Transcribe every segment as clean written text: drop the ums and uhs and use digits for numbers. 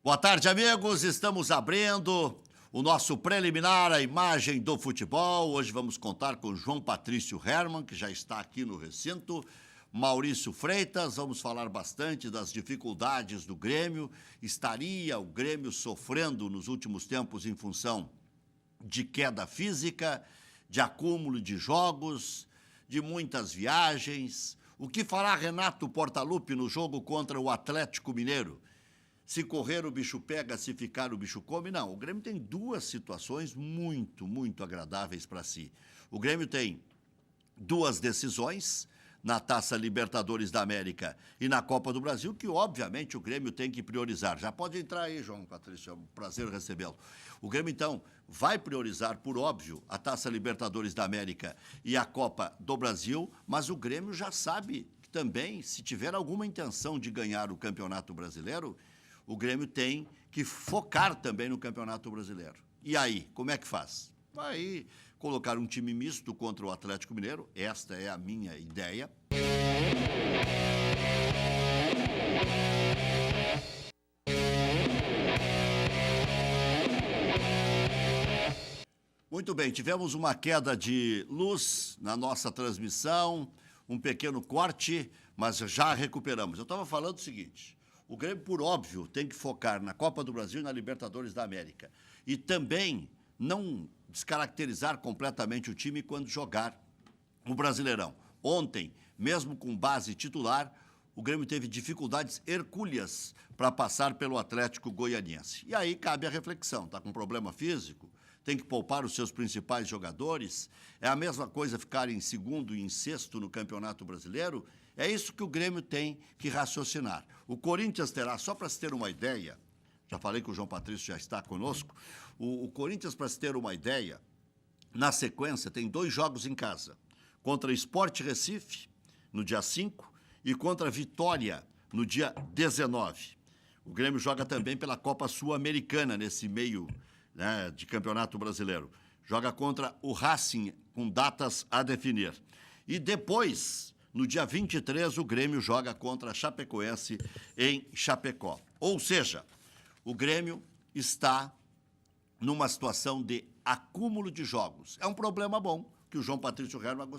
Boa tarde, amigos. Estamos abrindo o nosso preliminar, a imagem do futebol. Hoje vamos contar com João Patrício Hermann, que já está aqui no recinto, Maurício Freitas. Vamos falar bastante das dificuldades do Grêmio. Estaria o Grêmio sofrendo nos últimos tempos em função de queda física, de acúmulo de jogos, de muitas viagens. O que fará Renato Portaluppi no jogo contra o Atlético Mineiro? Se correr, o bicho pega, se ficar, o bicho come. Não, o Grêmio tem duas situações muito agradáveis para si. O Grêmio tem duas decisões na Taça Libertadores da América e na Copa do Brasil, que, obviamente, o Grêmio tem que priorizar. Já pode entrar aí, João Patrício, é um prazer recebê-lo. O Grêmio, então, vai priorizar, por óbvio, a Taça Libertadores da América e a Copa do Brasil, mas o Grêmio já sabe que também, se tiver alguma intenção de ganhar o Campeonato Brasileiro, o Grêmio tem que focar também no Campeonato Brasileiro. E aí, como é que faz? Vai colocar um time misto contra o Atlético Mineiro, esta é a minha ideia. Muito bem, tivemos uma queda de luz na nossa transmissão, um pequeno corte, mas já recuperamos. Eu estava falando o seguinte: o Grêmio, por óbvio, tem que focar na Copa do Brasil e na Libertadores da América. E também não descaracterizar completamente o time quando jogar o Brasileirão. Ontem, mesmo com base titular, o Grêmio teve dificuldades hercúleas para passar pelo Atlético Goianiense. E aí cabe a reflexão: está com problema físico? Tem que poupar os seus principais jogadores? É a mesma coisa ficar em segundo e em sexto no Campeonato Brasileiro? É isso que o Grêmio tem que raciocinar. O Corinthians terá, só para se ter uma ideia, já falei que o João Patrício já está conosco, o Corinthians, para se ter uma ideia, na sequência tem 2 jogos em casa, contra Sport Recife, no dia 5, e contra Vitória, no dia 19. O Grêmio joga também pela Copa Sul-Americana, nesse meio, né, de Campeonato Brasileiro. Joga contra o Racing, com datas a definir. E depois, no dia 23, o Grêmio joga contra a Chapecoense em Chapecó. Ou seja, o Grêmio está numa situação de acúmulo de jogos. É um problema bom que o João Patrício Hermann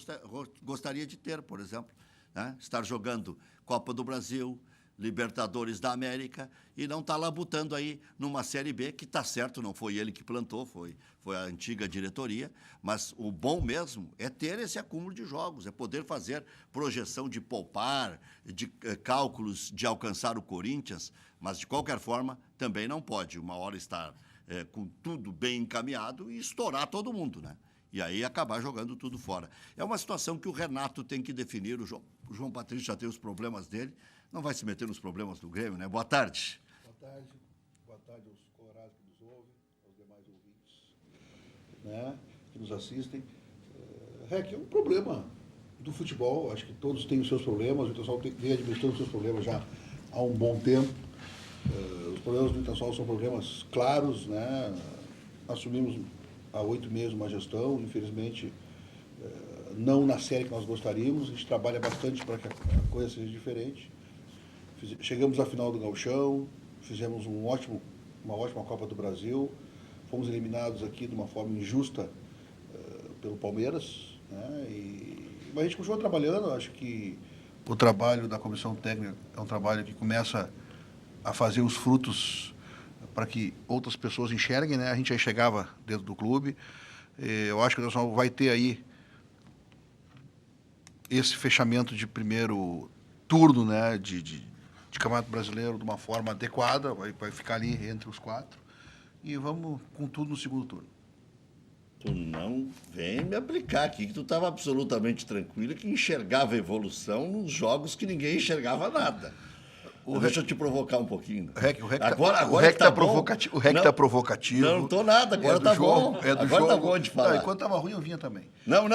gostaria de ter, por exemplo, né? Estar jogando Copa do Brasil, Libertadores da América, e não está labutando aí numa Série B, que está certo, não foi ele que plantou, foi a antiga diretoria, mas o bom mesmo é ter esse acúmulo de jogos, é poder fazer projeção de poupar, de cálculos de alcançar o Corinthians, mas, de qualquer forma, também não pode uma hora estar com tudo bem encaminhado e estourar todo mundo, né? E aí acabar jogando tudo fora. É uma situação que o Renato tem que definir. O João Patrício já tem os problemas dele, não vai se meter nos problemas do Grêmio, né? Boa tarde. Boa tarde aos colorados que nos ouvem, aos demais ouvintes, né, que nos assistem. É um problema do futebol, acho que todos têm os seus problemas, o Internacional vem administrando os seus problemas já há um bom tempo. Os problemas do Internacional são problemas claros, né? Assumimos há 8 meses uma gestão, infelizmente não na série que nós gostaríamos, a gente trabalha bastante para que a coisa seja diferente. Chegamos à final do Gauchão, fizemos uma ótima Copa do Brasil, fomos eliminados aqui de uma forma injusta pelo Palmeiras, né? Mas a gente continua trabalhando. Acho que o trabalho da comissão técnica é um trabalho que começa a fazer os frutos para que outras pessoas enxerguem, né? A gente aí chegava dentro do clube. Eu acho que o Nacional vai ter aí esse fechamento de primeiro turno, né, de Campeonato Brasileiro de uma forma adequada, vai ficar ali entre os 4, e vamos com tudo no segundo turno. Tu não vem me aplicar aqui, que tu estava absolutamente tranquilo, que enxergava evolução nos jogos que ninguém enxergava nada. Deixa eu te provocar um pouquinho. O REC está provocativo. O REC está provocativo. Não estou nada, agora está bom. Agora está bom de falar. Enquanto estava ruim, eu vinha também. Não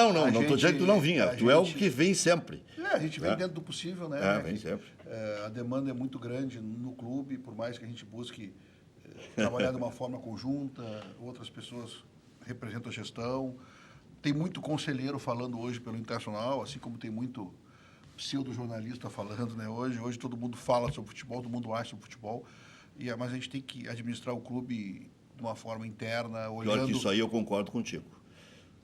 estou dizendo que tu não vinha. Tu é o que vem sempre. A gente vem dentro do possível, né? Vem sempre. A demanda é muito grande no clube, por mais que a gente busque trabalhar de uma forma conjunta, outras pessoas representam a gestão. Tem muito conselheiro falando hoje pelo Internacional, assim como tem muito pseudo-jornalista falando, né? Hoje todo mundo fala sobre futebol, todo mundo acha sobre futebol. Mas a gente tem que administrar o clube de uma forma interna, Pior olhando... que isso aí eu concordo contigo.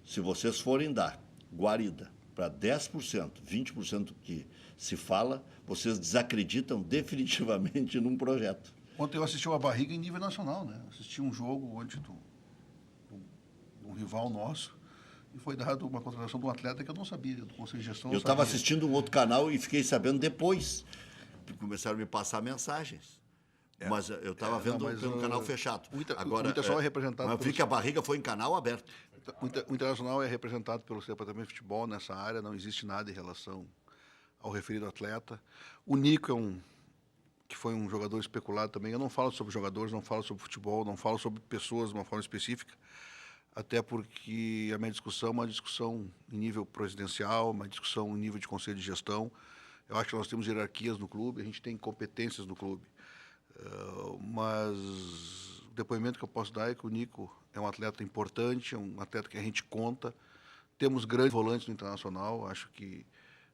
Se vocês forem dar guarida para 10%, 20% do que se fala, vocês desacreditam definitivamente num projeto. Ontem eu assisti uma barriga em nível nacional, né? Assisti um jogo onde um rival nosso e foi dado uma contratação de um atleta que eu não sabia, do Conselho de Gestão. Eu estava assistindo um outro canal e fiquei sabendo depois, porque começaram a me passar mensagens. Mas eu estava vendo pelo canal fechado. Agora, o Internacional é representado... Mas eu vi que a barriga foi em canal aberto. O Internacional é representado pelo Departamento de Futebol nessa área, não existe nada em relação ao referido atleta. O Nico que foi um jogador especulado também. Eu não falo sobre jogadores, não falo sobre futebol, não falo sobre pessoas de uma forma específica, até porque a minha discussão é uma discussão em nível presidencial, uma discussão em nível de conselho de gestão. Eu acho que nós temos hierarquias no clube, a gente tem competências no clube. Mas o depoimento que eu posso dar é que o Nico é um atleta importante, é um atleta que a gente conta. Temos grandes volantes no Internacional, acho que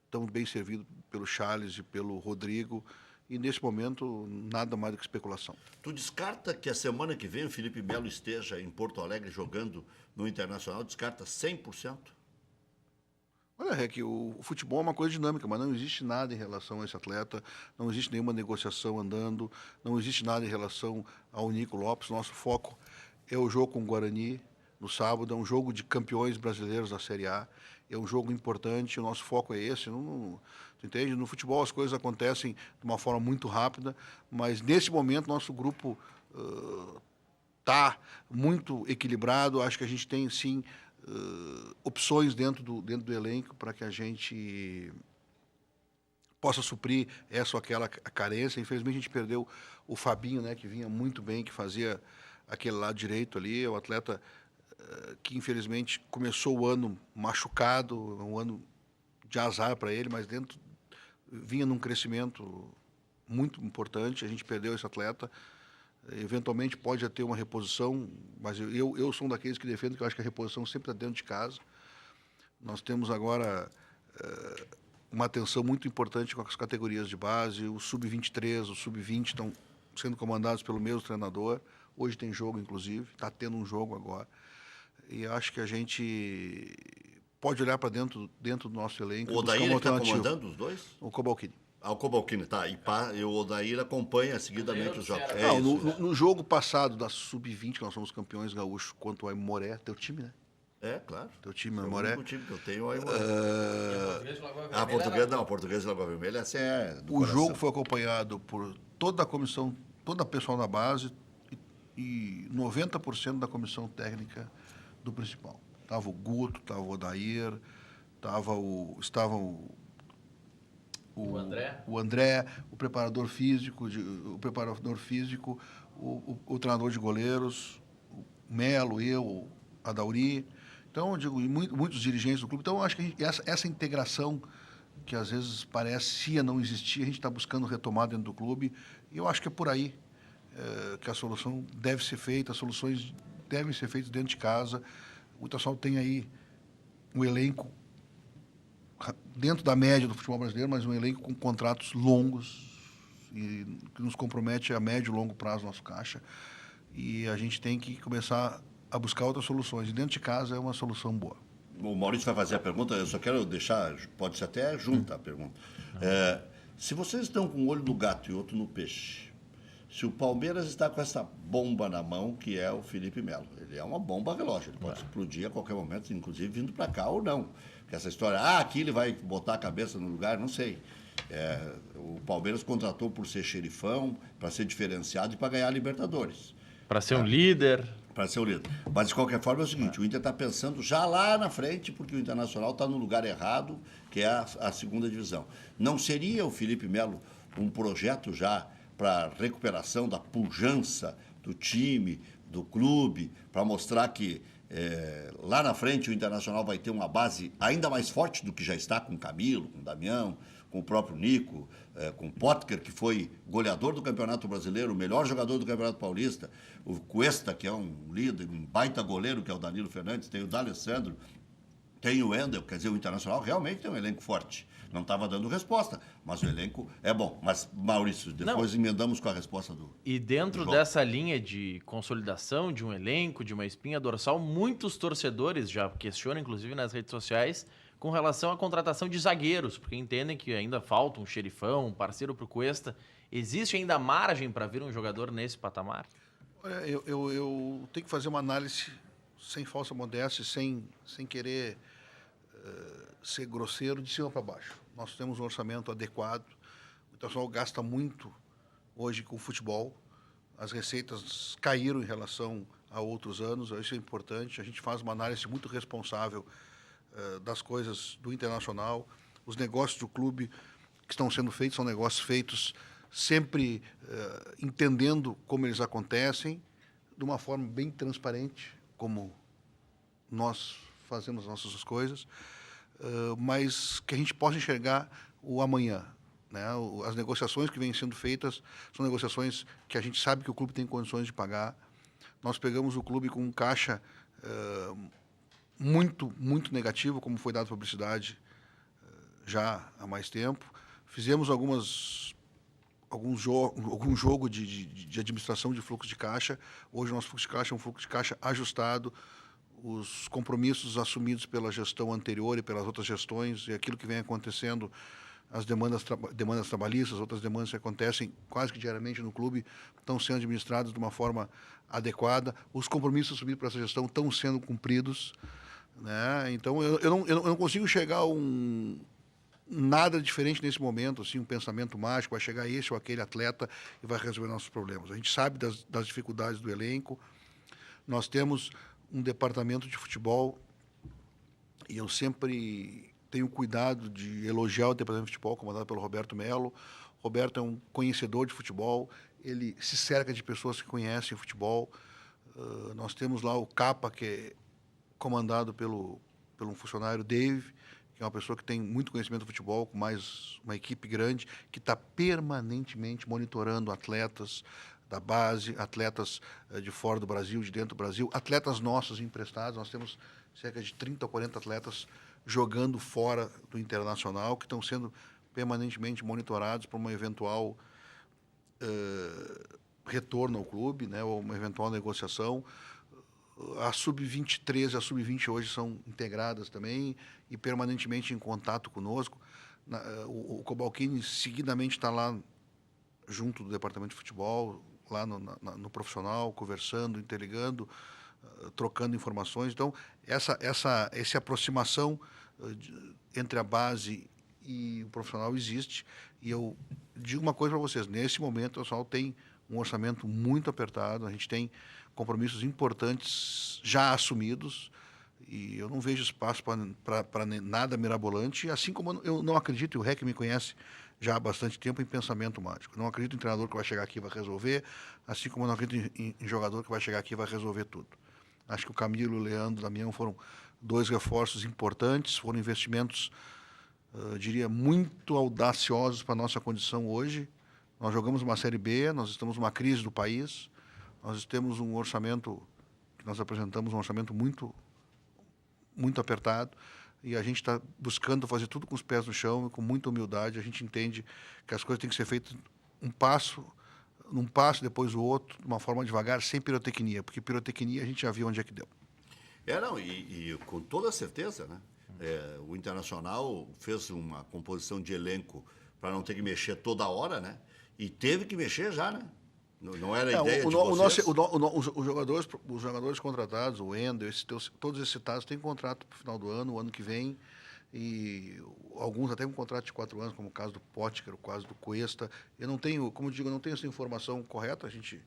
estamos bem servidos pelo Charles e pelo Rodrigo, e nesse momento nada mais do que especulação. Tu descarta que a semana que vem o Felipe Melo esteja em Porto Alegre jogando no Internacional? Descarta 100%? Olha, Rec, o futebol é uma coisa dinâmica, mas não existe nada em relação a esse atleta, não existe nenhuma negociação andando, não existe nada em relação ao Nico Lopes. Nosso foco é o jogo com o Guarani no sábado, é um jogo de campeões brasileiros da Série A, é um jogo importante, o nosso foco é esse. Tu entende? No futebol as coisas acontecem de uma forma muito rápida, mas nesse momento nosso grupo está muito equilibrado. Acho que a gente tem, sim, opções dentro do elenco para que a gente possa suprir essa ou aquela carência. Infelizmente a gente perdeu o Fabinho, né, que vinha muito bem, que fazia aquele lado direito ali, é um atleta que infelizmente começou o ano machucado, um ano de azar para ele, mas vinha num crescimento muito importante. A gente perdeu esse atleta. Eventualmente pode ter uma reposição, mas eu sou um daqueles que defendo que eu acho que a reposição sempre está dentro de casa. Nós temos agora uma atenção muito importante com as categorias de base, o Sub-23, o Sub-20 estão sendo comandados pelo mesmo treinador. Hoje tem jogo, inclusive, está tendo um jogo agora. E acho que a gente pode olhar para dentro do nosso elenco. O Odair está comandando os dois? O Cobalcini. O Cobalcini, tá. E o Odair acompanha seguidamente os jogos. No jogo passado da Sub-20, que nós somos campeões gaúchos, contra o Aimoré, teu time, né? É, claro. Teu time, Aimoré. O time que eu tenho é o Aimoré. A Portuguesa de Lagoa Vermelha, essa é do O coração. jogo foi acompanhado por toda a comissão, toda a pessoal da base e 90% da comissão técnica do principal. Estava o Guto, estava o Odair, estavam o André, o preparador físico, o treinador de goleiros, o Melo, eu, a Dauri. Então, eu digo, muitos dirigentes do clube. Então, eu acho que essa integração, que às vezes parecia não existir, a gente está buscando retomar dentro do clube. E eu acho que é por aí que a solução deve ser feita, as soluções devem ser feitas dentro de casa. O Internacional tem aí um elenco dentro da média do futebol brasileiro, mas um elenco com contratos longos e que nos compromete a médio e longo prazo nosso caixa. E a gente tem que começar a buscar outras soluções. E dentro de casa é uma solução boa. O Maurício vai fazer a pergunta, eu só quero deixar, pode ser até junta a pergunta. Se vocês estão com um olho no gato e outro no peixe, se o Palmeiras está com essa bomba na mão, que é o Felipe Melo, ele é uma bomba relógio, ele pode explodir a qualquer momento, inclusive vindo para cá ou não. Porque essa história, aqui ele vai botar a cabeça no lugar, não sei. O Palmeiras contratou por ser xerifão, para ser diferenciado e para ganhar a Libertadores. Para ser um líder. Para ser o líder. Mas, de qualquer forma, é o seguinte, o Inter está pensando já lá na frente, porque o Internacional está no lugar errado, que é a segunda divisão. Não seria o Felipe Melo um projeto já para recuperação da pujança do time, do clube, para mostrar que lá na frente o Internacional vai ter uma base ainda mais forte do que já está com o Camilo, com o Damião, com o próprio Nico, com o Potker, que foi goleador do Campeonato Brasileiro, o melhor jogador do Campeonato Paulista, o Cuesta, que é um líder, um baita goleiro, que é o Danilo Fernandes, tem o D'Alessandro, Tem o Wendel, quer dizer, o Internacional realmente tem um elenco forte. Não estava dando resposta, mas o elenco é bom. Mas, Maurício, depois emendamos com a resposta do... E dentro dessa linha de consolidação de um elenco, de uma espinha dorsal, muitos torcedores já questionam, inclusive nas redes sociais, com relação à contratação de zagueiros, porque entendem que ainda falta um xerifão, um parceiro para o Cuesta. Existe ainda margem para vir um jogador nesse patamar? Olha, eu tenho que fazer uma análise sem falsa modéstia, sem querer ser grosseiro, de cima para baixo. Nós temos um orçamento adequado, o Internacional gasta muito hoje com o futebol, as receitas caíram em relação a outros anos, isso é importante, a gente faz uma análise muito responsável das coisas do Internacional, os negócios do clube que estão sendo feitos são negócios feitos sempre entendendo como eles acontecem, de uma forma bem transparente, como nós fazemos as nossas coisas, mas que a gente possa enxergar o amanhã. Né? As negociações que vêm sendo feitas são negociações que a gente sabe que o clube tem condições de pagar. Nós pegamos o clube com um caixa muito, muito negativo, como foi dado publicidade já há mais tempo. Fizemos algum jogo de administração de fluxo de caixa. Hoje o nosso fluxo de caixa é um fluxo de caixa ajustado. Os compromissos assumidos pela gestão anterior e pelas outras gestões e aquilo que vem acontecendo, as demandas trabalhistas, outras demandas que acontecem quase que diariamente no clube, estão sendo administradas de uma forma adequada. Os compromissos assumidos por essa gestão estão sendo cumpridos. Né? Então, eu não consigo chegar a nada diferente nesse momento, assim, um pensamento mágico, vai chegar esse ou aquele atleta e vai resolver nossos problemas. A gente sabe das dificuldades do elenco, nós temos um departamento de futebol e eu sempre tenho cuidado de elogiar o departamento de futebol comandado pelo Roberto Melo. O Roberto é um conhecedor de futebol, ele se cerca de pessoas que conhecem futebol. Nós temos lá o Capa, que é comandado pelo um funcionário, Dave, que é uma pessoa que tem muito conhecimento do futebol, com mais uma equipe grande, que está permanentemente monitorando atletas da base, atletas de fora do Brasil, de dentro do Brasil, atletas nossos emprestados. Nós temos cerca de 30 ou 40 atletas jogando fora do Internacional, que estão sendo permanentemente monitorados para uma eventual retorno ao clube, né, ou uma eventual negociação. A Sub-23 e a Sub-20 hoje são integradas também e permanentemente em contato conosco. O Cobalcini seguidamente está lá junto do departamento de futebol, lá no profissional, conversando, interligando, trocando informações. Então, essa aproximação entre a base e o profissional existe. E eu digo uma coisa para vocês, nesse momento o Internacional tem um orçamento muito apertado, a gente tem compromissos importantes já assumidos e eu não vejo espaço para nada mirabolante, assim como eu não acredito, e o REC me conhece já há bastante tempo, em pensamento mágico. Não acredito em treinador que vai chegar aqui e vai resolver, assim como eu não acredito em jogador que vai chegar aqui e vai resolver tudo. Acho que o Camilo e o Leandro Damião foram 2 reforços importantes, foram investimentos, diria, muito audaciosos para a nossa condição hoje. Nós jogamos uma Série B, nós estamos numa crise do país, nós temos um orçamento, que nós apresentamos um orçamento muito, muito apertado, e a gente está buscando fazer tudo com os pés no chão e com muita humildade. A gente entende que as coisas têm que ser feitas num passo depois o outro, de uma forma devagar, sem pirotecnia, porque pirotecnia a gente já viu onde é que deu. E com toda certeza, né? O Internacional fez uma composição de elenco para não ter que mexer toda hora, né? E teve que mexer já, né? Não era a ideia de vocês? Os jogadores contratados, o Wendel, todos esses citados, têm contrato para o final do ano, o ano que vem, e alguns até com contrato de 4 anos, como o caso do Potker, o caso do Cuesta. Eu não tenho, como eu digo, eu não tenho essa informação correta, a gente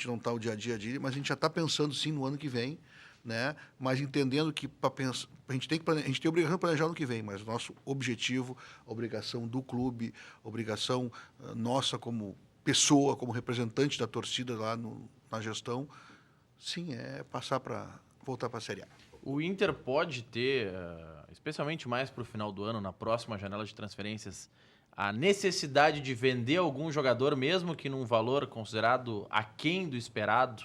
não está o dia a dia, mas a gente já está pensando sim no ano que vem, né? Mas entendendo que a gente tem a obrigação de planejar o ano que vem, mas o nosso objetivo, a obrigação do clube, a obrigação nossa como pessoa, como representante da torcida lá na gestão, sim, é voltar para a Série A. O Inter pode ter, especialmente mais para o final do ano, na próxima janela de transferências, a necessidade de vender algum jogador, mesmo que num valor considerado aquém do esperado,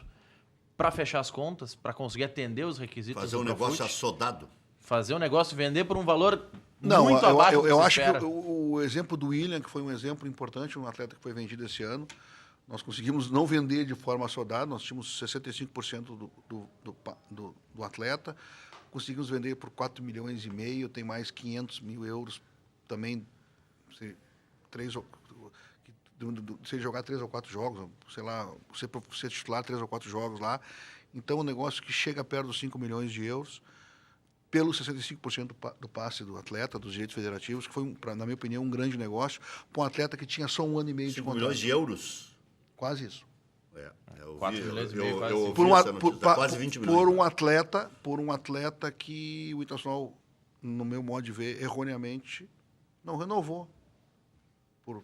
para fechar as contas, para conseguir atender os requisitos fazer um negócio assodado. fazer um negócio e vender por um valor Não, muito abaixo do que eu se acho espera. que o exemplo do William, que foi um exemplo importante, um atleta que foi vendido esse ano, nós conseguimos não vender de forma assodada, nós tínhamos 65% do atleta, conseguimos vender por 4,5 milhões, tem mais 500 mil euros também, se jogar 3 ou 4 jogos, sei lá, ser titular 3 ou 4 jogos lá, então um negócio que chega perto dos 5 milhões de euros, pelo 65% do passe do atleta, dos direitos federativos, que foi, na minha opinião, um grande negócio, para um atleta que tinha só 1 ano e meio de 5 contrato. milhões de euros? Quase isso. Eu 4 milhões e meio, quase eu cinco. ouvi Por um, essa notícia, quase 20 milhões. por um atleta que o Internacional, no meu modo de ver, erroneamente, não renovou. Por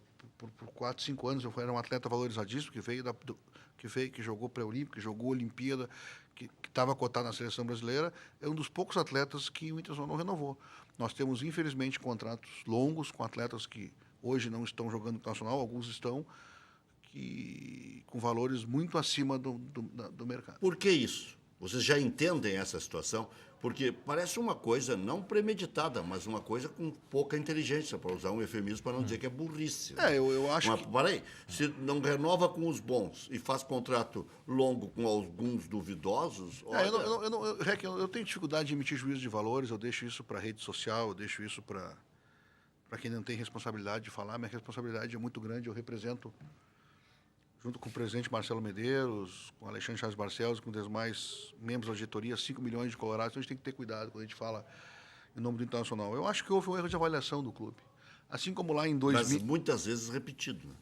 4, 5 anos, eu era um atleta valorizadíssimo, que jogou pré-olímpico, que jogou Olimpíada, que estava cotado na seleção brasileira, é um dos poucos atletas que o Internacional não renovou. Nós temos, infelizmente, contratos longos com atletas que hoje não estão jogando no Internacional, alguns estão, com valores muito acima do mercado. Por que isso? Vocês já entendem essa situação? Porque parece uma coisa não premeditada, mas uma coisa com pouca inteligência, para usar um eufemismo, para não dizer que é burrice. Eu acho que... Peraí, se não renova com os bons e faz contrato longo com alguns duvidosos... Olha... Eu tenho dificuldade de emitir juízo de valores, eu deixo isso para a rede social, eu deixo isso para quem não tem responsabilidade de falar. Minha responsabilidade é muito grande, eu represento... junto com o presidente Marcelo Medeiros, com o Alexandre Chaves Barcelos, com os demais membros da diretoria, 5 milhões de colorados. Então, a gente tem que ter cuidado quando a gente fala em nome do Internacional. Eu acho que houve um erro de avaliação do clube. Assim como lá em 2000... Mas muitas vezes repetido. Né?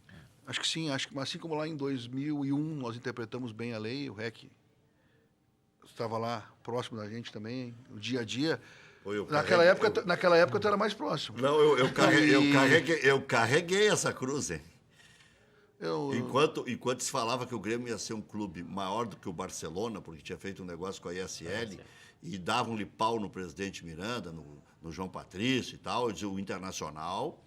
Acho que sim, assim como lá em 2001 nós interpretamos bem a lei, o REC estava lá próximo da gente também, o dia a dia. Naquela época tu era mais próximo. Não, eu carreguei essa cruz, hein? Enquanto se falava que o Grêmio ia ser um clube maior do que o Barcelona, porque tinha feito um negócio com a ISL, e davam-lhe pau no presidente Miranda, no João Patrício e tal, eu dizia, o Internacional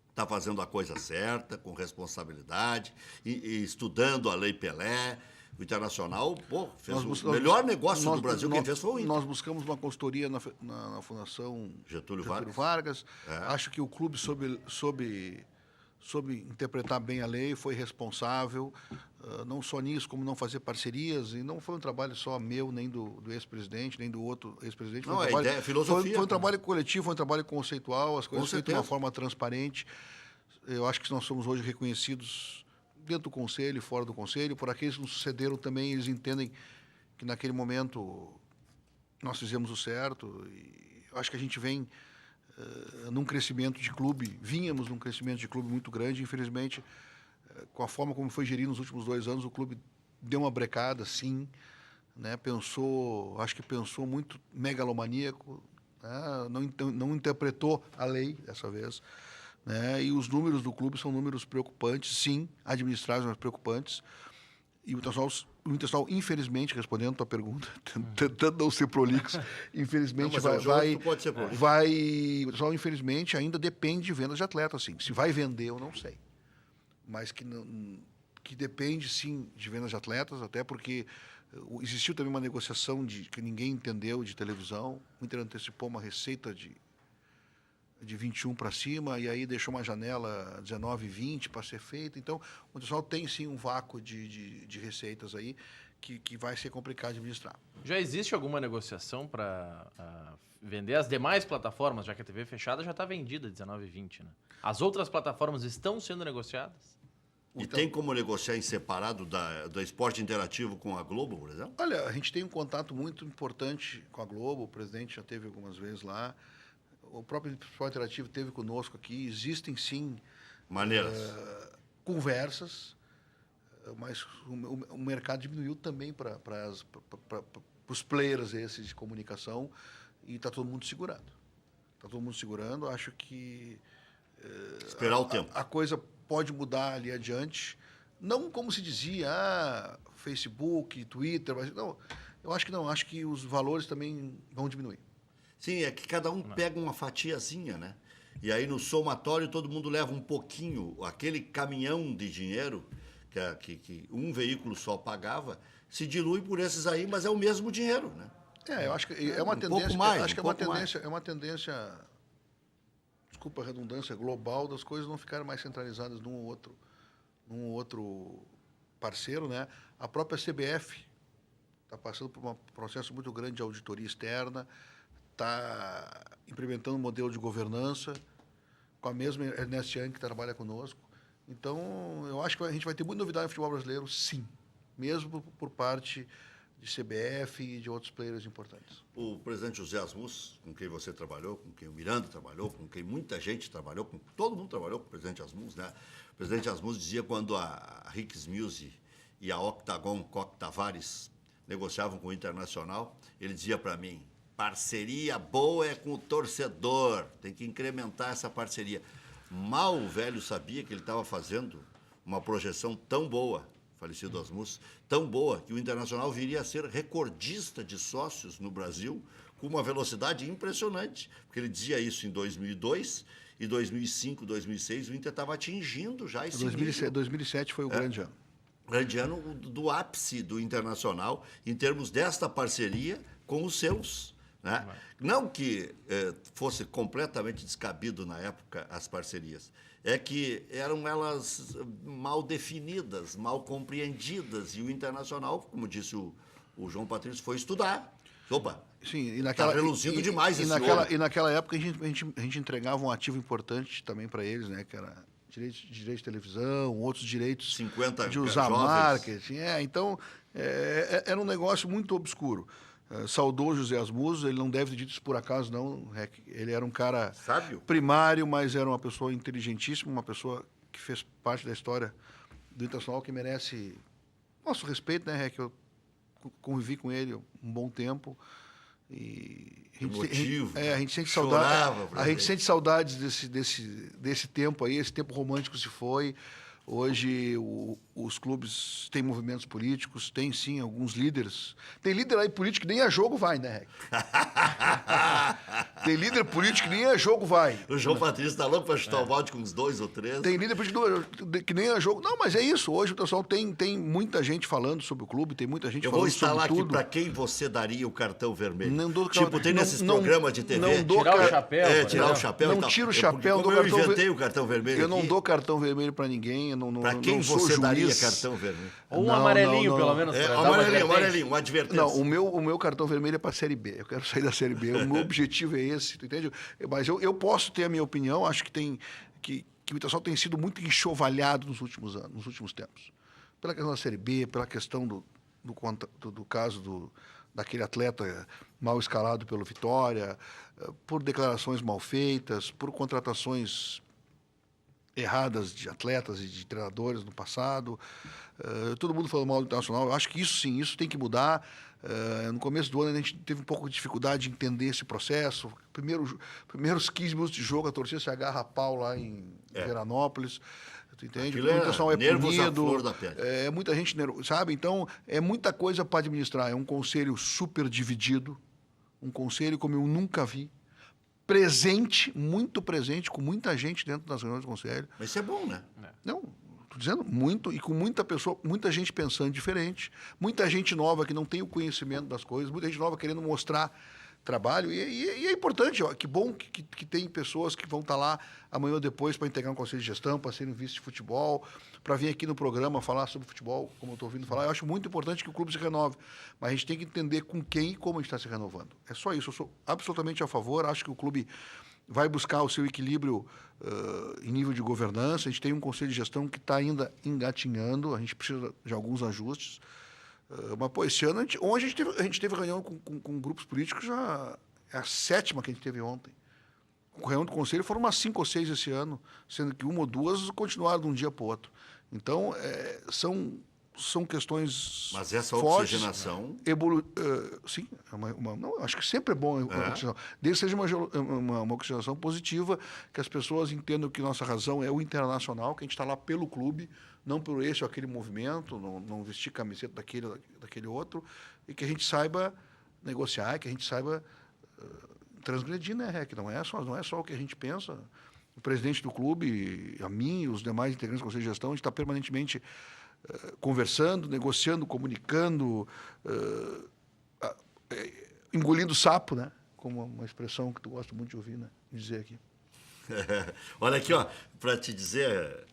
está fazendo a coisa certa, com responsabilidade, e estudando a Lei Pelé. O Internacional, fez o melhor negócio do Brasil, quem fez foi o Inter. Nós buscamos uma consultoria na Fundação Getúlio Vargas. Acho que o clube soube interpretar bem a lei, foi responsável, não só nisso, como não fazer parcerias, e não foi um trabalho só meu, nem do ex-presidente, nem do outro ex-presidente. Foi um trabalho coletivo, foi um trabalho conceitual, as coisas feitas de uma forma transparente. Eu acho que nós somos hoje reconhecidos dentro do Conselho e fora do Conselho, por aqueles que nos sucederam também, eles entendem que naquele momento nós fizemos o certo, e eu acho que a gente vem... num crescimento de clube, vínhamos num crescimento de clube muito grande, infelizmente, com a forma como foi gerido nos últimos 2 anos, o clube deu uma brecada, sim, né? Acho que pensou muito megalomaníaco, né? Não interpretou a lei dessa vez, né? E os números do clube são números preocupantes, sim, administrados, mas preocupantes. E o Internacional, infelizmente, respondendo a tua pergunta, tentando não ser prolixo, infelizmente o Internacional, infelizmente, ainda depende de vendas de atletas, assim. Se vai vender, eu não sei. Mas que depende, sim, de vendas de atletas, até porque existiu também uma negociação que ninguém entendeu de televisão. O Inter antecipou uma receita de 21 para cima, e aí deixou uma janela 19, 20 para ser feita. Então, o Internacional tem sim um vácuo de receitas aí que vai ser complicado de administrar. Já existe alguma negociação para vender as demais plataformas, já que a TV fechada já está vendida 19 e 20, né? As outras plataformas estão sendo negociadas? E tem como negociar em separado da Esporte Interativo com a Globo, por exemplo? Olha, a gente tem um contato muito importante com a Globo, o presidente já esteve algumas vezes lá. O próprio Esporte Interativo esteve conosco aqui. Existem, sim, maneiras, conversas, mas o mercado diminuiu também para os players esses de comunicação, e está todo mundo segurando. Está todo mundo segurando. Acho que esperar o tempo. A coisa pode mudar ali adiante. Não como se dizia, Facebook, Twitter, mas não. Eu acho que não. Acho que os valores também vão diminuir. Sim, é que cada um pega uma fatiazinha, né? E aí no somatório todo mundo leva um pouquinho, aquele caminhão de dinheiro que um veículo só pagava, se dilui por esses aí, mas é o mesmo dinheiro, né? Eu acho que é uma tendência. pouco mais, acho que um pouco é uma tendência, desculpa a redundância, global das coisas não ficarem mais centralizadas num ou outro parceiro, né? A própria CBF está passando por um processo muito grande de auditoria externa, está implementando um modelo de governança com a mesma Ernest Young que trabalha conosco. Então, eu acho que a gente vai ter muita novidade no futebol brasileiro, sim, mesmo por parte de CBF e de outros players importantes. O presidente José Asmus, com quem você trabalhou, com quem o Miranda trabalhou, com quem muita gente trabalhou, com todo mundo trabalhou com o presidente Asmus, né? O presidente Asmus dizia quando a Rix Music e a Octagon, Coque Tavares, negociavam com o Internacional, ele dizia para mim, parceria boa é com o torcedor, tem que incrementar essa parceria. Mal o velho sabia que ele estava fazendo uma projeção tão boa, falecido Asmus, tão boa, que o Internacional viria a ser recordista de sócios no Brasil, com uma velocidade impressionante, porque ele dizia isso em 2002, e 2005, 2006, o Inter estava atingindo já esse nível. 2007 foi o grande ano. Grande ano do ápice do Internacional, em termos desta parceria com os seus. Né? Não que fosse completamente descabido na época as parcerias, é que eram elas mal definidas, mal compreendidas, e o Internacional, como disse o João Patrício, foi estudar. Opa, está reluzindo demais esse ouro. E naquela época a gente entregava um ativo importante também para eles, né, que era direito de televisão, outros direitos 50 de usar jovens. marketing. Então, era um negócio muito obscuro. Saudou José Asmus, ele não deve ter dito isso por acaso, não. Ele era um cara sábio, primário, mas era uma pessoa inteligentíssima, uma pessoa que fez parte da história do Internacional, que merece nosso respeito, né, que eu convivi com ele um bom tempo. E a gente sente saudade. A gente sente saudades desse tempo aí, esse tempo romântico se foi. Hoje os clubes têm movimentos políticos, tem sim alguns líderes. Tem líder aí político que nem a jogo vai, né, Tem líder político que nem a jogo vai. O João Patrício está louco para chutar o balde com uns 2 ou 3. Tem líder político que nem a jogo. Não, mas é isso. Hoje o pessoal tem muita gente falando sobre o clube, tem muita gente falando sobre tudo. Eu vou instalar aqui para quem você daria o cartão vermelho. Não dou, tipo, tem nesses programas de TV. Não dou tirar o chapéu. Tirar o chapéu. Não tiro o chapéu. Eu inventei o cartão vermelho. Eu não dou cartão vermelho para ninguém. Para quem você daria cartão vermelho? Ou um amarelinho, pelo menos. Amarelinho, uma advertência. Não, o meu cartão vermelho é para a Série B. Eu quero sair da Série B. O meu objetivo é esse, tu entende? Mas eu posso ter a minha opinião. Acho que o Internacional tem sido muito enxovalhado nos últimos anos, nos últimos tempos. Pela questão da Série B, pela questão do caso daquele atleta mal escalado pelo Vitória, por declarações mal feitas, por contratações erradas de atletas e de treinadores no passado. Todo mundo falou mal do Internacional. Eu acho que isso sim, isso tem que mudar. No começo do ano a gente teve um pouco de dificuldade de entender esse processo. Primeiros 15 minutos de jogo, a torcida se agarra a pau lá em Veranópolis. Tu entende? O Internacional é punido. Flor da pele. Muita gente, sabe? Então, é muita coisa para administrar. É um conselho super dividido. Um conselho como eu nunca vi. Presente, muito presente, com muita gente dentro das reuniões do conselho. Mas isso é bom, né? Não, estou dizendo muito, e com muita gente pensando diferente, muita gente nova que não tem o conhecimento das coisas, muita gente nova querendo mostrar trabalho, e é importante, ó, que bom que tem pessoas que vão estar lá amanhã ou depois para integrar um conselho de gestão, para serem vice de futebol, para vir aqui no programa falar sobre futebol, como eu estou ouvindo falar. Eu acho muito importante que o clube se renove, mas a gente tem que entender com quem e como a gente está se renovando. É só isso, eu sou absolutamente a favor, acho que o clube vai buscar o seu equilíbrio em nível de governança. A gente tem um conselho de gestão que está ainda engatinhando, a gente precisa de alguns ajustes. Mas, pô, esse ano, a gente teve reunião com grupos políticos, já é a 7ª que a gente teve ontem. Com reunião do conselho foram umas 5 ou 6 esse ano, sendo que 1 ou 2 continuaram de um dia para o outro. Então, são questões. Mas essa fortes, oxigenação. Sim, não, acho que sempre é bom a oxigenação. Desde que seja uma oxigenação positiva, que as pessoas entendam que nossa razão é o internacional, que a gente está lá pelo clube, não por esse ou aquele movimento, não vestir camiseta daquele outro, e que a gente saiba negociar, que a gente saiba transgredir, né, Rec? Não é só o que a gente pensa. O presidente do clube, a mim e os demais integrantes do Conselho de Gestão, a gente está permanentemente conversando, negociando, comunicando. engolindo sapo, né? Como uma expressão que tu gosta muito de ouvir, né? Dizer aqui. Olha aqui, ó, para te dizer,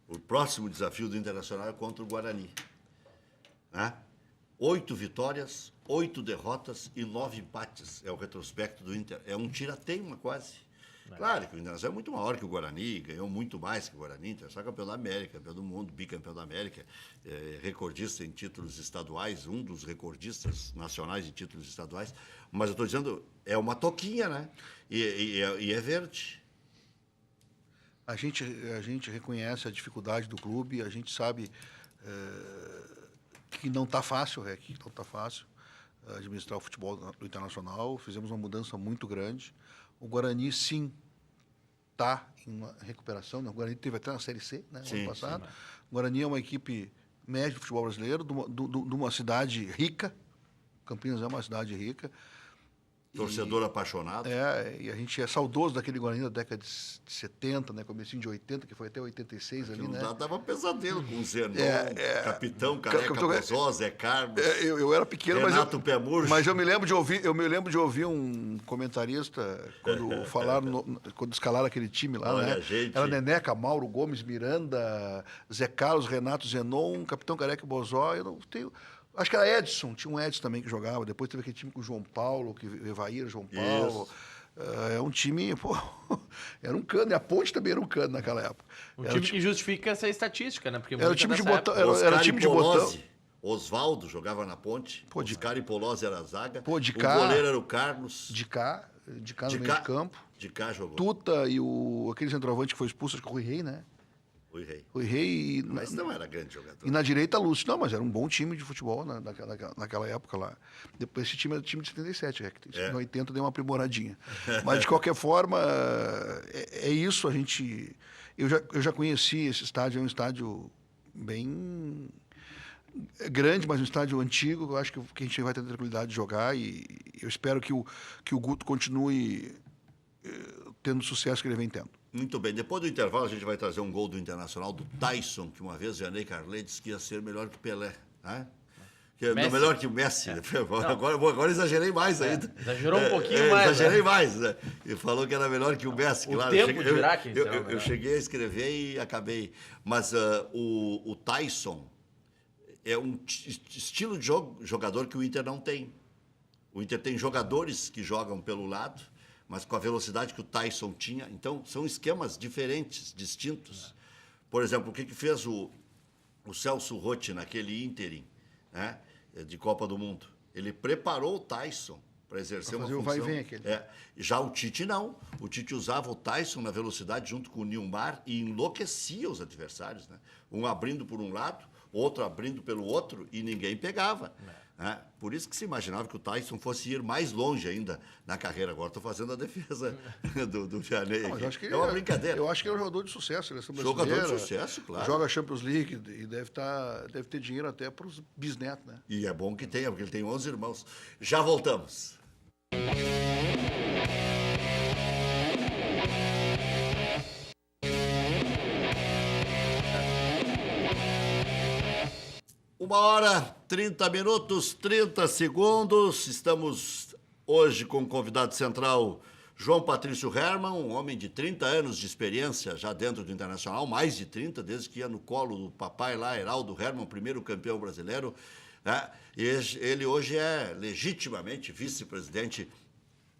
o próximo desafio do Internacional é contra o Guarani. Né? 8 vitórias, 8 derrotas e 9 empates. É o retrospecto do Inter. É um tira-teima quase. Claro que o Internacional é muito maior que o Guarani, ganhou muito mais que o Guarani, Internacional é campeão da América, campeão do mundo, bicampeão da América, recordista em títulos estaduais, um dos recordistas nacionais em títulos estaduais. Mas eu estou dizendo, é uma toquinha, né? E é verde. A gente reconhece a dificuldade do clube, a gente sabe que não está fácil, que não está fácil administrar o futebol do Internacional. Fizemos uma mudança muito grande. O Guarani, sim, está em uma recuperação. Né? O Guarani teve até na Série C, né, sim, ano passado. Sim, o Guarani é uma equipe média do futebol brasileiro, de uma cidade rica. Campinas é uma cidade rica. Torcedor apaixonado. E a gente é saudoso daquele Guarani da década de 70, né, comecinho de 80, que foi até 86 ali, né? Dava pesadelo com o Zenon, Capitão Careca Bozó, Zé Carlos. Eu era pequeno, Renato Pemurcho. Mas eu me lembro de ouvir um comentarista quando falaram, quando escalaram aquele time lá, Olha, né? gente. Era Neneca, Mauro Gomes, Miranda, Zé Carlos, Renato Zenon, Capitão Careca Bozó. Eu não tenho. Acho que era Edson, tinha um Edson também que jogava. Depois teve aquele time com o João Paulo, que Evair, João Paulo. É um time, era um cano. E a Ponte também era um cano naquela época. Um time que justifica essa estatística, né? Porque era o time de botão. Era time de botão. Osvaldo jogava na Ponte. Oscar e Polozzi era a zaga. O goleiro era o Carlos. De cá no meio de campo. De cá jogou. Tuta e aquele centroavante que foi expulso, acho que o Rui Rei, né? Rui Rei. Mas não era grande jogador. E na direita, Lúcio. Não, mas era um bom time de futebol naquela época lá. Depois esse time era o time de 77, que em 80 deu uma aprimoradinha. Mas, de qualquer forma, é isso. Eu já conheci esse estádio, é um estádio bem grande, mas um estádio antigo. Eu acho que a gente vai ter tranquilidade de jogar e eu espero que o Guto continue tendo o sucesso que ele vem tendo. Muito bem. Depois do intervalo, a gente vai trazer um gol do Internacional do Tyson, que uma vez Janei Carlet disse que ia ser melhor que Pelé. Né? Não, melhor que o Messi. Agora exagerei mais ainda. Exagerou um pouquinho mais. Exagerei mais. Né? E falou que era melhor que o Messi. O tempo dirá que eu cheguei a escrever e acabei. Mas o Tyson é um estilo de jogador que o Inter não tem. O Inter tem jogadores que jogam pelo lado, mas com a velocidade que o Tyson tinha. Então, são esquemas diferentes, distintos. Por exemplo, o que fez o Celso Rotti naquele ínterim, né, de Copa do Mundo? Ele preparou o Tyson para exercer uma função. Vai e vem aquele. Já o Tite não. O Tite usava o Tyson na velocidade junto com o Nilmar e enlouquecia os adversários. Né? Um abrindo por um lado, outro abrindo pelo outro e ninguém pegava. Né? Por isso que se imaginava que o Tyson fosse ir mais longe ainda na carreira. Agora estou fazendo a defesa do Vianney. É uma brincadeira. Eu acho que ele é um jogador de sucesso. Seleção brasileira. Jogador de sucesso, claro. Joga a Champions League e deve ter dinheiro até para os bisnetos. Né? E é bom que tenha, porque ele tem 11 irmãos. Já voltamos. Uma hora, 30 minutos, 30 segundos. Estamos hoje com o convidado central João Patrício Hermann, um homem de 30 anos de experiência já dentro do Internacional, mais de 30, desde que ia no colo do papai lá, Heraldo Hermann, primeiro campeão brasileiro. Né? E ele hoje é legitimamente vice-presidente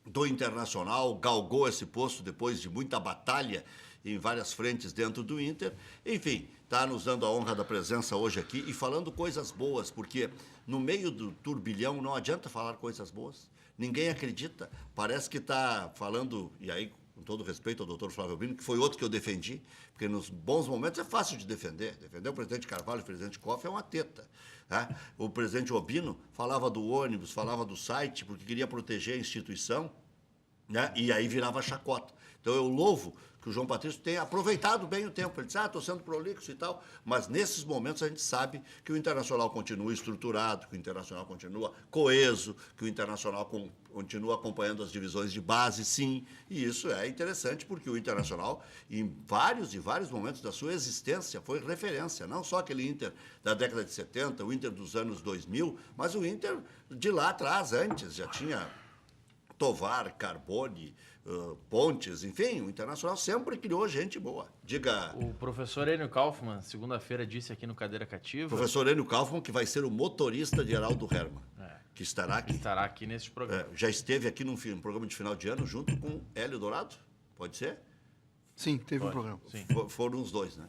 do Internacional, galgou esse posto depois de muita batalha em várias frentes dentro do Inter. Enfim, está nos dando a honra da presença hoje aqui e falando coisas boas, porque no meio do turbilhão não adianta falar coisas boas. Ninguém acredita. Parece que está falando, e aí, com todo respeito ao doutor Flávio Albino, que foi outro que eu defendi, porque nos bons momentos é fácil de defender. Defender o presidente Carvalho e o presidente Koff é uma teta. Né? O presidente Albino falava do ônibus, falava do site, porque queria proteger a instituição, né? E aí virava chacota. Então eu louvo que o João Patrício tenha aproveitado bem o tempo. Ele disse, estou sendo prolixo e tal. Mas nesses momentos a gente sabe que o Internacional continua estruturado, que o Internacional continua coeso, que o Internacional continua acompanhando as divisões de base, sim. E isso é interessante porque o Internacional, em vários e vários momentos da sua existência, foi referência. Não só aquele Inter da década de 70, o Inter dos anos 2000, mas o Inter de lá atrás, antes, já tinha Tovar, Carbone, Pontes, enfim, o Internacional sempre criou gente boa. Diga... O professor Enio Kaufmann, segunda-feira, disse aqui no Cadeira Cativa... Professor Enio Kaufmann, que vai ser o motorista de Geraldo Hermann, que estará aqui. Estará aqui neste programa. Já esteve aqui num programa de final de ano junto com Hélio Dourado, pode ser? Sim, teve um programa. Sim. Foram os dois, né?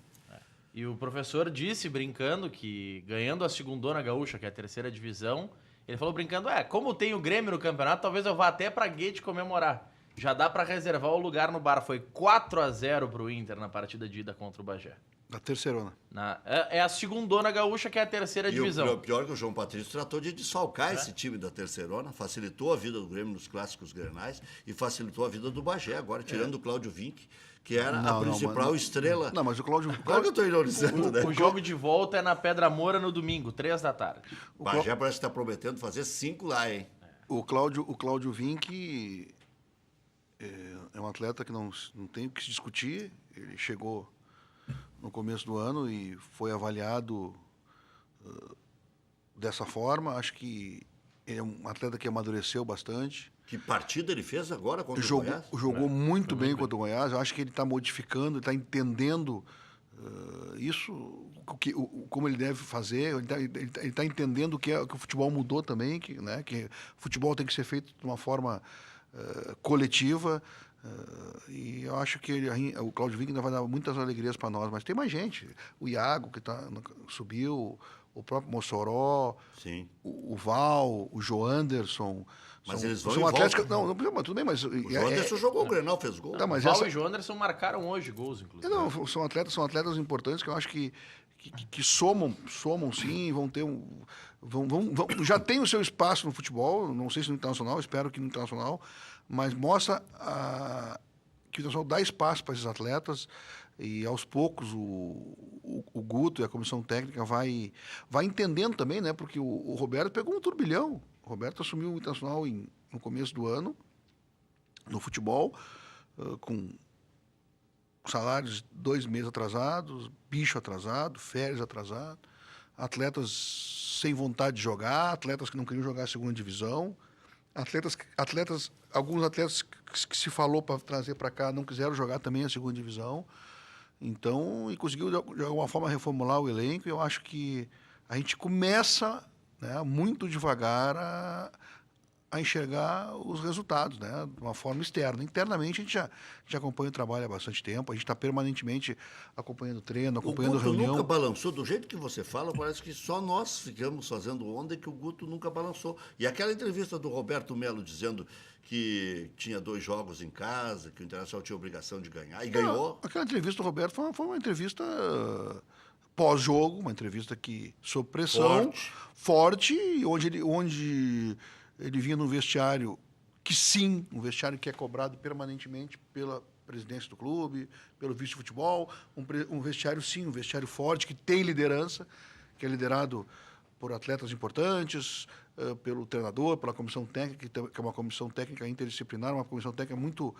E o professor disse, brincando, que ganhando a Segundona Gaúcha, que é a terceira divisão, ele falou brincando, como tem o Grêmio no campeonato, talvez eu vá até pra Guete comemorar. Já dá pra reservar o lugar no bar. Foi 4-0 pro Inter na partida de ida contra o Bagé. Da terceirona. É a Segundona Gaúcha, que é a terceira divisão. O pior é que o João Patrício tratou de desfalcar esse time da terceirona, facilitou a vida do Grêmio nos clássicos grenais e facilitou a vida do Bagé, agora tirando o Cláudio Vinck, que era a principal estrela. Não, mas o Cláudio... Claro que eu estou ironizando, né? O jogo de volta é na Pedra Moura no domingo, 3 da tarde. O Bagé parece que está prometendo fazer 5 lá, hein? O Cláudio Vinck é um atleta que não tem o que se discutir. Ele chegou no começo do ano e foi avaliado dessa forma. Acho que ele é um atleta que amadureceu bastante. Que partida ele fez agora contra o Goiás? Jogou muito bem contra o Goiás. Eu acho que ele está modificando, está entendendo isso, como ele deve fazer. Ele está entendendo que o futebol mudou também, que o futebol tem que ser feito de uma forma coletiva. E eu acho que o Cláudio Vinck ainda vai dar muitas alegrias para nós, mas tem mais gente. O Iago, que subiu, o próprio Mossoró, sim. O Val, o Joanderson. Mas eles vão são atletas. Não, tudo bem, mas. O Joanderson jogou o Grenal, fez gol. Tá, mas o Val e o Joanderson marcaram hoje gols, inclusive. Não, são atletas importantes que eu acho que somam sim, vão ter já tem o seu espaço no futebol, não sei se no internacional, espero que no internacional, mas mostra que o internacional dá espaço para esses atletas e aos poucos o Guto e a comissão técnica vai entendendo também, né? Porque o Roberto pegou um turbilhão. O Roberto assumiu o internacional no começo do ano no futebol com salários 2 meses atrasados, bicho atrasado, férias atrasado, atletas sem vontade de jogar, atletas que não queriam jogar a segunda divisão, alguns atletas que se falou para trazer para cá não quiseram jogar também a segunda divisão. Então, e conseguiu de alguma forma reformular o elenco. E eu acho que a gente começa, né, muito devagar a enxergar os resultados, né, de uma forma externa. Internamente, a gente já acompanha o trabalho há bastante tempo, a gente está permanentemente acompanhando o treino, acompanhando a reunião. O Guto nunca balançou, do jeito que você fala, parece que só nós ficamos fazendo onda e que o Guto nunca balançou. E aquela entrevista do Roberto Melo dizendo que tinha 2 jogos em casa, que o Internacional tinha obrigação de ganhar, e ganhou. Aquela entrevista do Roberto foi uma entrevista pós-jogo, uma entrevista sob pressão, forte onde ele vinha num vestiário um vestiário que é cobrado permanentemente pela presidência do clube, pelo vice de futebol, um vestiário forte, que tem liderança, que é liderado por atletas importantes, pelo treinador, pela comissão técnica, que é uma comissão técnica interdisciplinar, uma comissão técnica muito,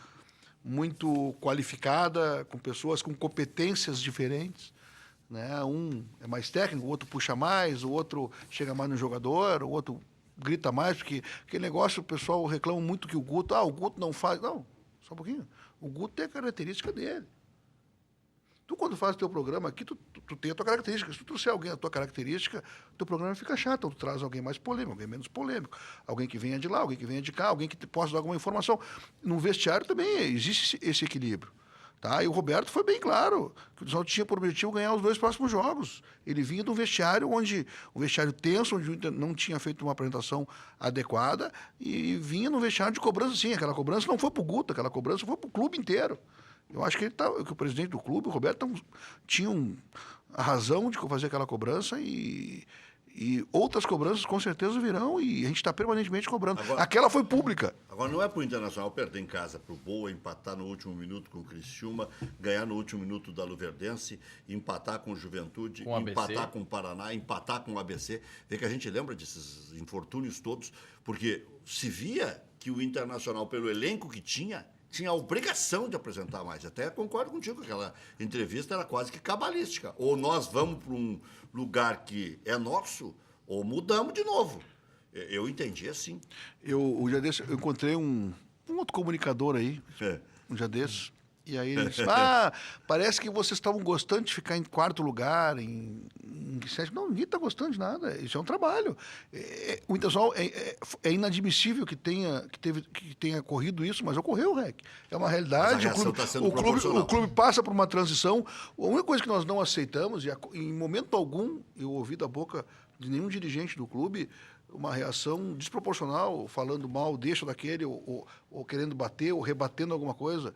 muito qualificada, com pessoas com competências diferentes. Né? Um é mais técnico, o outro puxa mais, o outro chega mais no jogador, o outro grita mais, porque aquele negócio, o pessoal reclama muito que o Guto não faz. Não, só um pouquinho. O Guto tem a característica dele. Tu, quando faz o teu programa aqui, tu tem a tua característica. Se tu trouxer alguém a tua característica, teu programa fica chato. Então, tu traz alguém mais polêmico, alguém menos polêmico, alguém que venha de lá, alguém que venha de cá, alguém que possa dar alguma informação. No vestiário também existe esse equilíbrio. Tá? E o Roberto foi bem claro, que o Internacional tinha por objetivo ganhar os 2 próximos jogos. Ele vinha de um vestiário um vestiário tenso, onde o Inter não tinha feito uma apresentação adequada, e vinha num vestiário de cobrança, sim. Aquela cobrança não foi para o Guto, aquela cobrança foi para o clube inteiro. Eu acho que que o presidente do clube, o Roberto, tinha a razão de fazer aquela cobrança e outras cobranças com certeza virão e a gente está permanentemente cobrando. Agora, aquela foi pública. Agora não é para o Internacional perder em casa para o Boa, empatar no último minuto com o Criciúma, ganhar no último minuto da Luverdense, empatar com o Juventude, empatar com o Paraná, empatar com o ABC. Vê que a gente lembra desses infortúnios todos, porque se via que o Internacional, pelo elenco que tinha a obrigação de apresentar mais. Até concordo contigo, aquela entrevista era quase que cabalística. Ou nós vamos para um lugar que é nosso, ou mudamos de novo. Eu entendi assim. Um dia desse, eu encontrei um outro comunicador aí, um dia desses, e aí ele disse, parece que vocês estavam gostando de ficar em quarto lugar, em sétimo. Não, ninguém está gostando de nada, isso é um trabalho. O Internacional é inadmissível que tenha ocorrido isso, mas ocorreu, Rec. É uma realidade. Mas a reação tá sendo o clube passa por uma transição. A única coisa que nós não aceitamos, e em momento algum eu ouvi da boca de nenhum dirigente do clube uma reação desproporcional, falando mal, deixa daquele, ou querendo bater, ou rebatendo alguma coisa,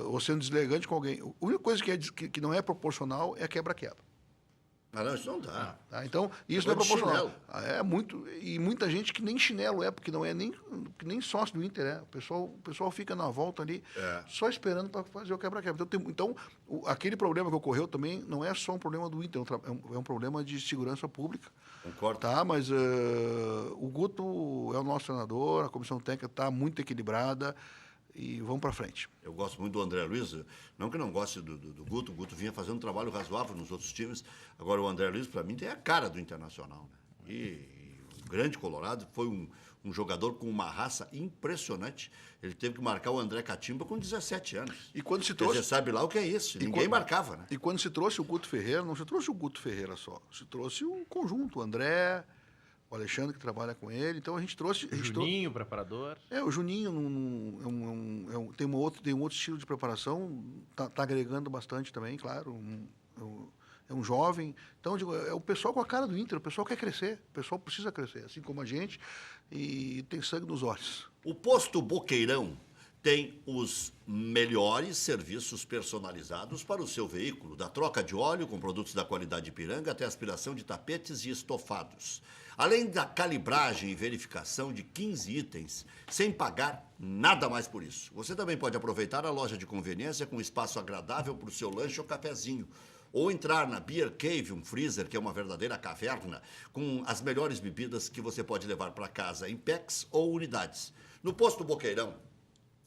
ou sendo deselegante com alguém. A única coisa que não é proporcional é a quebra-quebra. Não, isso não dá. Tá? Então, isso não é proporcional. É muito, e muita gente que nem chinelo porque não é nem sócio do Inter. O pessoal fica na volta ali, só esperando para fazer o quebra-quebra. Então, aquele problema que ocorreu também não é só um problema do Inter, é um problema de segurança pública. Concordo. Tá? Mas o Guto é o nosso treinador, a comissão técnica está muito equilibrada, e vamos para frente. Eu gosto muito do André Luiz, não que eu não goste do Guto, o Guto vinha fazendo um trabalho razoável nos outros times, agora o André Luiz, para mim, tem a cara do Internacional. Né? E o grande Colorado foi um jogador com uma raça impressionante, ele teve que marcar o André Catimba com 17 anos. E quando se trouxe... Você sabe lá o que é isso, ninguém marcava. Né? E quando se trouxe o Guto Ferreira, não se trouxe o Guto Ferreira só, se trouxe o conjunto, o André... O Alexandre, que trabalha com ele. Então, a gente trouxe... O Juninho, preparador. O Juninho tem um outro estilo de preparação, tá agregando bastante também, claro. É um jovem. Então, eu digo, é o pessoal com a cara do Inter. O pessoal quer crescer. O pessoal precisa crescer, assim como a gente. E tem sangue nos olhos. O Posto Boqueirão tem os melhores serviços personalizados para o seu veículo, da troca de óleo com produtos da qualidade Ipiranga até aspiração de tapetes e estofados. Além da calibragem e verificação de 15 itens, sem pagar nada mais por isso. Você também pode aproveitar a loja de conveniência com espaço agradável para o seu lanche ou cafezinho. Ou entrar na Beer Cave, um freezer que é uma verdadeira caverna, com as melhores bebidas que você pode levar para casa em packs ou unidades. No Posto Boqueirão,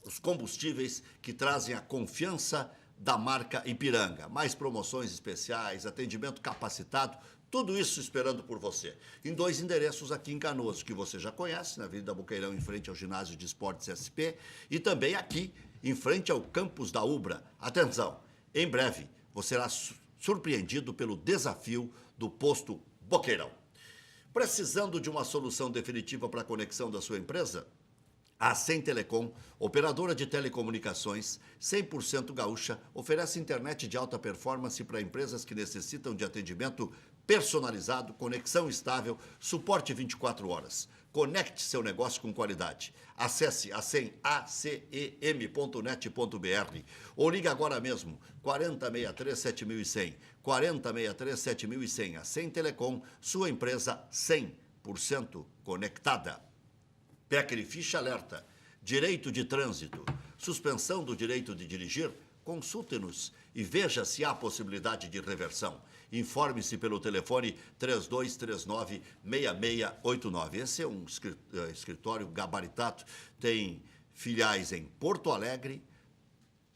os combustíveis que trazem a confiança da marca Ipiranga. Mais promoções especiais, atendimento capacitado, tudo isso esperando por você. Em 2 endereços aqui em Canoas, que você já conhece, na Avenida Boqueirão, em frente ao Ginásio de Esportes SP, e também aqui, em frente ao campus da Ubra. Atenção, em breve você será surpreendido pelo desafio do Posto Boqueirão. Precisando de uma solução definitiva para a conexão da sua empresa? A Sem Telecom, operadora de telecomunicações 100% gaúcha, oferece internet de alta performance para empresas que necessitam de atendimento personalizado, conexão estável, suporte 24 horas. Conecte seu negócio com qualidade. Acesse acem.net.br ou ligue agora mesmo 4063-7100. 4063-7100. A Sem Telecom, sua empresa 100% conectada. PEC e ficha alerta. Direito de trânsito. Suspensão do direito de dirigir? Consulte-nos e veja se há possibilidade de reversão. Informe-se pelo telefone 3239-6689. Esse é um escritório gabaritado. Tem filiais em Porto Alegre,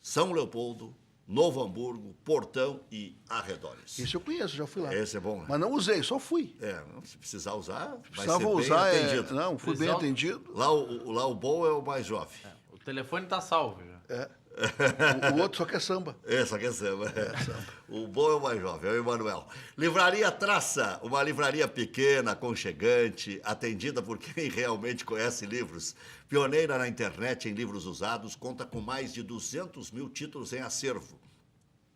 São Leopoldo, Novo Hamburgo, Portão e arredores. Isso eu conheço, já fui lá. Esse é bom, né? Mas não usei, só fui. Se precisar usar, precisava usar, bem atendido. Não, fui bem atendido. Lá o bom é o mais jovem. O telefone tá salvo já. O outro só quer samba. Só quer samba. O bom é o mais jovem, é o Emanuel. Livraria Traça, uma livraria pequena, aconchegante, atendida por quem realmente conhece livros. Pioneira na internet em livros usados, conta com mais de 200 mil títulos em acervo.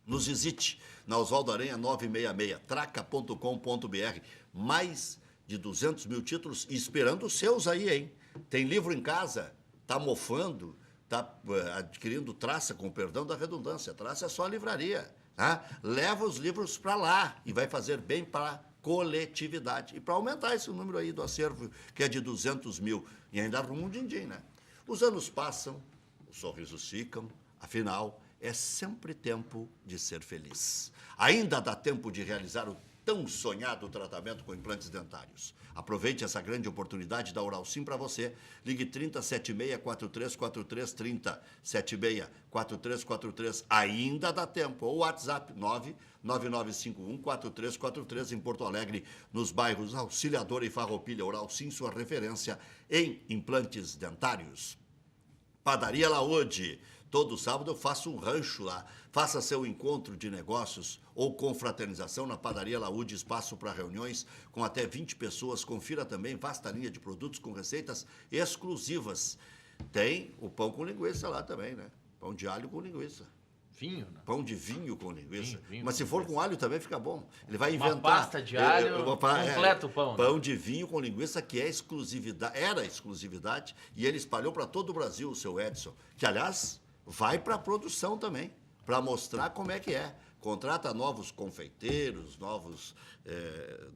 Nos visite na Oswaldo Aranha 966, traca.com.br. Mais de 200 mil títulos esperando os seus aí, hein? Tem livro em casa? Tá mofando? Está adquirindo Traça, com perdão da redundância. Traça é só a livraria. Tá? Leva os livros para lá e vai fazer bem para a coletividade. E para aumentar esse número aí do acervo, que é de 200 mil. E ainda arruma um din-din, né? Os anos passam, os sorrisos ficam, afinal, é sempre tempo de ser feliz. Ainda dá tempo de realizar o tão sonhado tratamento com implantes dentários. Aproveite essa grande oportunidade da Oral Sim para você. Ligue 3076-4343, 3076-4343, ainda dá tempo. Ou WhatsApp 99951-4343 em Porto Alegre, nos bairros Auxiliadora e Farroupilha. Oral Sim, sua referência em implantes dentários. Padaria Laúde. Todo sábado eu faço um rancho lá. Faça seu encontro de negócios ou confraternização na Padaria Laúde, espaço para reuniões com até 20 pessoas. Confira também vasta linha de produtos com receitas exclusivas. Tem o pão com linguiça lá também, né? Pão de alho com linguiça. Vinho, né? Pão de vinho com linguiça. Vinho Mas se com for linguiça. com alho também fica bom. Ele vai inventar. Uma pasta de alho completa o pão. Pão de vinho com linguiça, que é exclusividade, era exclusividade, e ele espalhou para todo o Brasil, o seu Edson. Que, aliás, vai para a produção também, para mostrar como é que é. Contrata novos confeiteiros, novos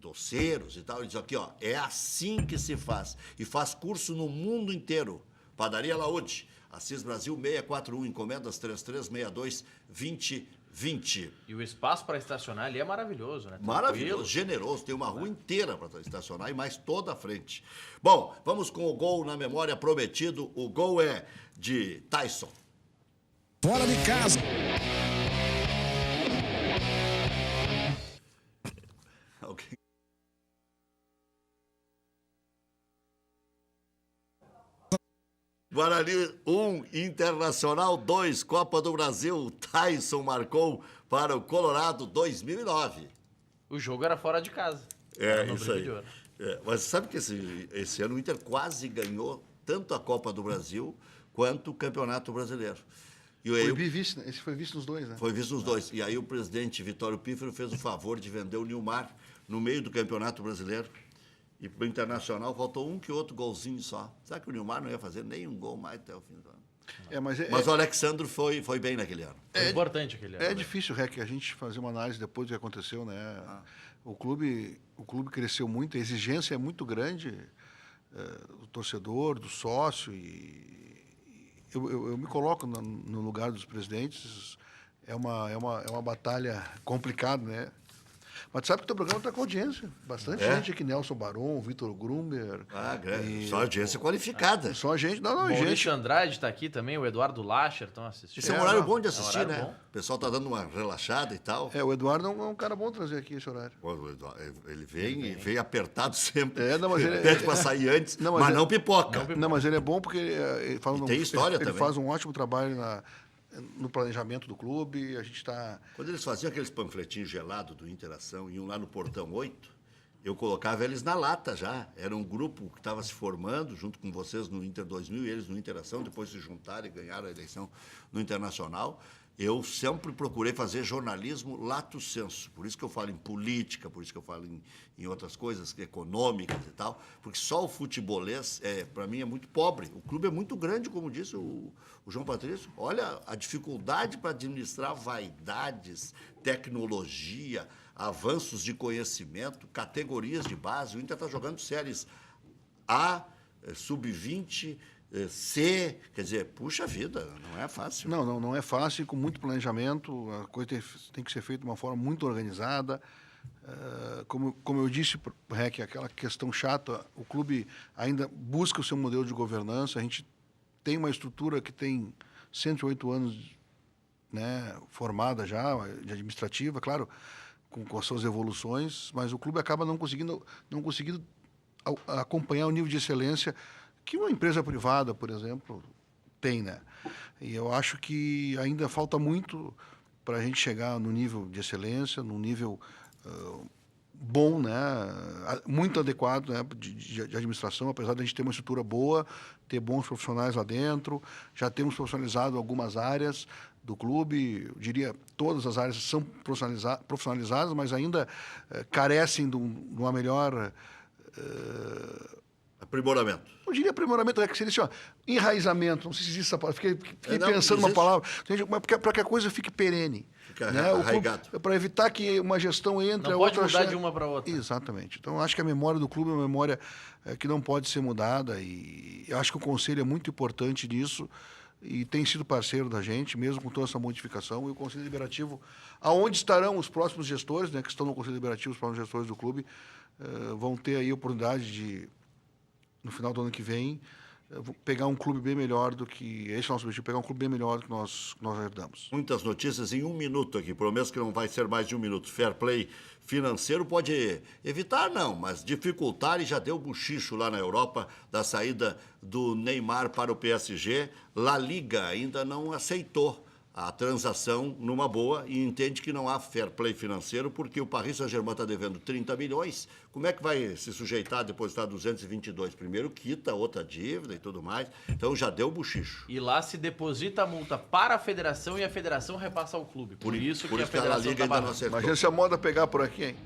doceiros e tal. Ele diz aqui, ó, é assim que se faz. E faz curso no mundo inteiro. Padaria Laúde, Assis Brasil 641, encomendas 3362-2020. E o espaço para estacionar ali é maravilhoso, né? Maravilhoso, generoso, tem uma rua inteira para estacionar e mais toda a frente. Bom, vamos com o gol na memória prometido. O gol é de Tyson. Fora de casa. Alguém... Guarani 1, Internacional 2, Copa do Brasil. Tyson marcou para o Colorado 2009. O jogo era fora de casa. É, Era no isso aí. Brilho de Ouro. Mas sabe que esse ano o Inter quase ganhou tanto a Copa do Brasil quanto o Campeonato Brasileiro. E aí, Foi vice, né? Esse foi vice nos dois, né? foi visto nos dois. E aí o presidente Vitório Pífero fez o favor de vender o Nilmar no meio do Campeonato Brasileiro. E para o Internacional faltou um que outro golzinho só. Sabe que o Nilmar não ia fazer nenhum gol mais até o fim do ano. Mas o Alexandre foi bem naquele ano. Foi importante aquele ano. É né? difícil, Rec, a gente fazer uma análise depois do que aconteceu, né? O clube cresceu muito, a exigência é muito grande do torcedor, do sócio, e eu me coloco no lugar dos presidentes. É uma batalha complicada, né? Mas sabe que o teu programa está com audiência. Bastante gente aqui, Nelson Baron, Vitor Grumber. Grande. Só audiência qualificada. Só gente. Não, Maurício gente. Andrade está aqui também, o Eduardo Lacher estão assistindo. Esse é um horário bom de assistir, horário né? bom. O pessoal está dando uma relaxada e tal. O Eduardo é um cara bom trazer aqui esse horário. Pô, o Eduardo, ele vem apertado sempre. Mas ele pede para sair antes, mas não pipoca. Não, mas ele é bom porque ele faz tem história ele também. faz um ótimo trabalho no planejamento do clube. A gente está... Quando eles faziam aqueles panfletinhos gelados do Interação, iam lá no Portão 8, eu colocava eles na lata já. Era um grupo que estava se formando, junto com vocês no Inter 2000, e eles no Interação, depois se juntaram e ganharam a eleição no Internacional. Eu sempre procurei fazer jornalismo lato sensu. Por isso que eu falo em política, por isso que eu falo em outras coisas econômicas e tal, porque só o futebolês, para mim, é muito pobre. O clube é muito grande, como disse o João Patrício. Olha a dificuldade para administrar vaidades, tecnologia, avanços de conhecimento, categorias de base. O Inter está jogando séries A, sub-20, C, quer dizer, puxa vida, não é fácil. Não é fácil, com muito planejamento, a coisa tem que ser feita de uma forma muito organizada. Como eu disse, Rec, aquela questão chata, o clube ainda busca o seu modelo de governança. A gente tem uma estrutura que tem 108 anos, né, formada já, de administrativa, claro, com as suas evoluções, mas o clube acaba não conseguindo acompanhar o nível de excelência que uma empresa privada, por exemplo, tem, né? E eu acho que ainda falta muito para a gente chegar no nível de excelência, num nível bom, né? Muito adequado, né? de administração, apesar de a gente ter uma estrutura boa, ter bons profissionais lá dentro, já temos profissionalizado algumas áreas do clube, eu diria todas as áreas são profissionalizadas, mas ainda carecem de uma melhor... Aprimoramento. Eu diria aprimoramento, é que seria assim, ó, enraizamento, não sei se existe essa palavra, fiquei pensando numa palavra, para que a coisa fique perene. Fica né? arraigado. Para evitar que uma gestão entre não a pode outra... mudar de uma para outra. Exatamente. Então, acho que a memória do clube é uma memória que não pode ser mudada, e eu acho que o Conselho é muito importante nisso. e tem sido parceiro da gente, mesmo com toda essa modificação. E o Conselho Deliberativo, aonde estarão os próximos gestores, né, que estão no Conselho Deliberativo, os próximos gestores do clube, vão ter aí a oportunidade de, no final do ano que vem, pegar um clube bem melhor do que... Esse é o nosso objetivo, pegar um clube bem melhor do que nós herdamos. Muitas notícias em 1 minuto aqui, prometo que não vai ser mais de 1 minuto. Fair play financeiro pode evitar, não, mas dificultar, e já deu buchicho lá na Europa da saída do Neymar para o PSG. La Liga ainda não aceitou a transação numa boa e entende que não há fair play financeiro porque o Paris Saint-Germain está devendo 30 milhões. Como é que vai se sujeitar a depositar 222? Primeiro quita outra dívida e tudo mais. Então já deu buchicho. E lá se deposita a multa para a federação e a federação repassa ao clube. Por isso que a federação Liga ainda não acertou. Imagina se a moda pegar por aqui, hein?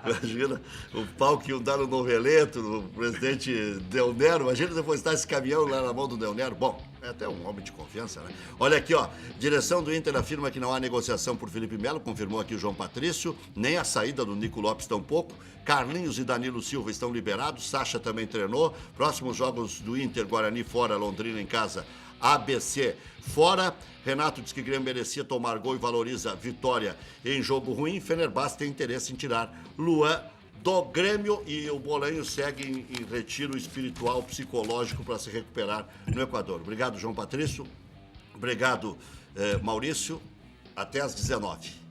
Imagina o pau que iam dar no Noveleto, no presidente Del Nero. Imagina depositar esse caminhão lá na mão do Del Nero. Bom, é até um homem de confiança, né? Olha aqui, ó. Direção do Inter afirma que não há negociação por Felipe Melo, confirmou aqui o João Patrício, nem a saída do Nico Lopes tampouco. Carlinhos e Danilo Silva estão liberados, Sacha também treinou. Próximos jogos do Inter, Guarani fora, Londrina em casa, ABC fora. Renato diz que Grêmio merecia tomar gol e valoriza vitória em jogo ruim. Fenerbahçe tem interesse em tirar Luan do Grêmio e o Bolanho segue em retiro espiritual, psicológico para se recuperar no Equador. Obrigado, João Patrício. Obrigado, Maurício. Até às 19h.